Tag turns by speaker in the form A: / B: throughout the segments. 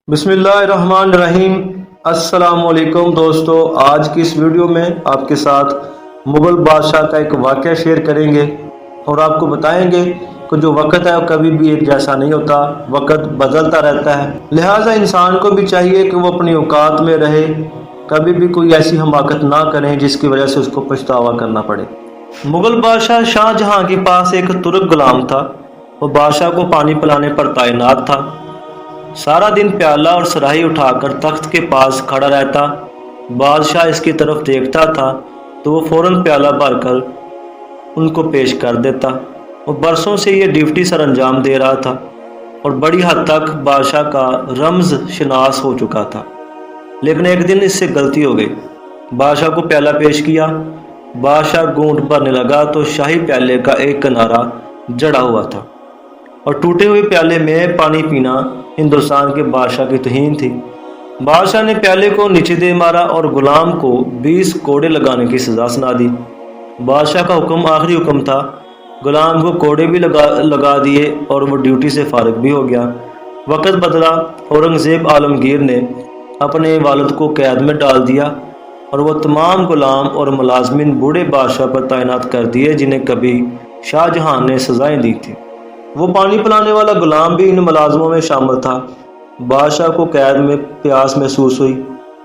A: بسم اللہ الرحمن الرحیم۔ السلام علیکم دوستو، آج کی اس ویڈیو میں آپ کے ساتھ مغل بادشاہ کا ایک واقعہ شیئر کریں گے اور آپ کو بتائیں گے کہ جو وقت ہے وہ کبھی بھی ایک جیسا نہیں ہوتا، وقت بدلتا رہتا ہے، لہٰذا انسان کو بھی چاہیے کہ وہ اپنی اوقات میں رہے، کبھی بھی کوئی ایسی حماقت نہ کریں جس کی وجہ سے اس کو پچھتاوا کرنا پڑے۔ مغل بادشاہ شاہ جہاں کے پاس ایک ترک غلام تھا، وہ بادشاہ کو پانی پلانے پر تعینات تھا۔ سارا دن پیالہ اور صراحی اٹھا کر تخت کے پاس کھڑا رہتا، بادشاہ اس کی طرف دیکھتا تھا تو وہ فوراً پیالہ بھر کر ان کو پیش کر دیتا۔ وہ برسوں سے یہ ڈیوٹی سر انجام دے رہا تھا اور بڑی حد تک بادشاہ کا رمز شناس ہو چکا تھا، لیکن ایک دن اس سے غلطی ہو گئی۔ بادشاہ کو پیالہ پیش کیا، بادشاہ گھونٹ بھرنے لگا تو شاہی پیالے کا ایک کنارہ جڑا ہوا تھا اور ٹوٹے ہوئے پیالے میں پانی پینا ہندوستان کے بادشاہ کی توہین تھی۔ بادشاہ نے پیالے کو نیچے دے مارا اور غلام کو 20 کوڑے لگانے کی سزا سنا دی۔ بادشاہ کا حکم آخری حکم تھا، غلام کو کوڑے بھی لگا دیے اور وہ ڈیوٹی سے فارغ بھی ہو گیا۔ وقت بدلا، اورنگزیب عالمگیر نے اپنے والد کو قید میں ڈال دیا اور وہ تمام غلام اور ملازمین بوڑھے بادشاہ پر تعینات کر دیے جنہیں کبھی شاہ جہاں نے سزائیں دی تھیں۔ وہ پانی پلانے والا غلام بھی ان ملازموں میں شامل تھا۔ بادشاہ کو قید میں پیاس محسوس ہوئی،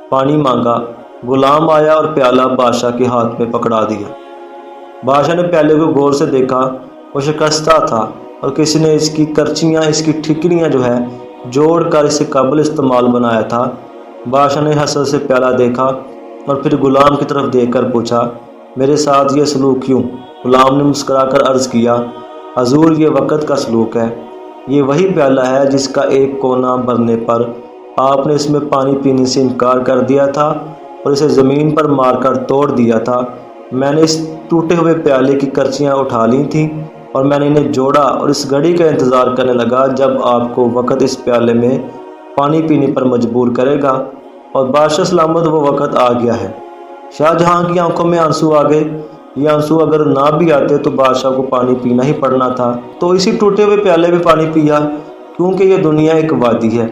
A: پانی مانگا، غلام آیا اور پیالہ بادشاہ کے ہاتھ میں پکڑا دیا۔ بادشاہ نے پیالے کو غور سے دیکھا، وہ شکستہ تھا اور کسی نے اس کی کرچیاں، اس کی ٹھکریاں جوڑ کر اسے قابل استعمال بنایا تھا۔ بادشاہ نے حسرت سے پیالہ دیکھا اور پھر غلام کی طرف دیکھ کر پوچھا، میرے ساتھ یہ سلوک کیوں؟ غلام نے مسکرا کر عرض کیا، حضور یہ وقت کا سلوک ہے، یہ وہی پیالہ ہے جس کا ایک کونا بھرنے پر آپ نے اس میں پانی پینے سے انکار کر دیا تھا اور اسے زمین پر مار کر توڑ دیا تھا۔ میں نے اس ٹوٹے ہوئے پیالے کی کرچیاں اٹھا لی تھیں اور میں نے انہیں جوڑا اور اس گھڑی کا انتظار کرنے لگا جب آپ کو وقت اس پیالے میں پانی پینے پر مجبور کرے گا، اور بادشاہ سلامت وہ وقت آ گیا ہے۔ شاہ جہاں کی آنکھوں میں آنسو آ گئے۔ یہ آنسو اگر نہ بھی آتے تو بادشاہ کو پانی پینا ہی پڑنا تھا، تو اسی ٹوٹے ہوئے پیالے میں پانی پیا، کیونکہ یہ دنیا ایک وادی ہے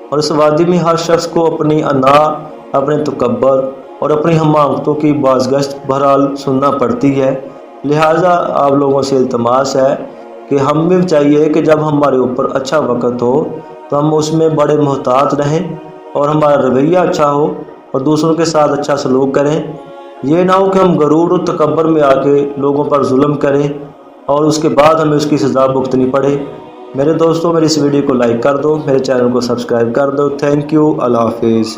A: اور اس وادی میں ہر شخص کو اپنی انا، اپنے تکبر اور اپنی حماقتوں کی بازگشت بہرحال سننا پڑتی ہے۔ لہٰذا آپ لوگوں سے التماس ہے کہ ہم بھی چاہیے کہ جب ہمارے اوپر اچھا وقت ہو تو ہم اس میں بڑے محتاط رہیں اور ہمارا رویہ اچھا ہو اور دوسروں کے ساتھ اچھا سلوک کریں۔ یہ نہ ہو کہ ہم غرور اور تکبر میں آ کے لوگوں پر ظلم کریں اور اس کے بعد ہمیں اس کی سزا بھگتنی پڑے۔ میرے دوستوں، میری اس ویڈیو کو لائک کر دو، میرے چینل کو سبسکرائب کر دو۔ تھینک یو، اللہ حافظ۔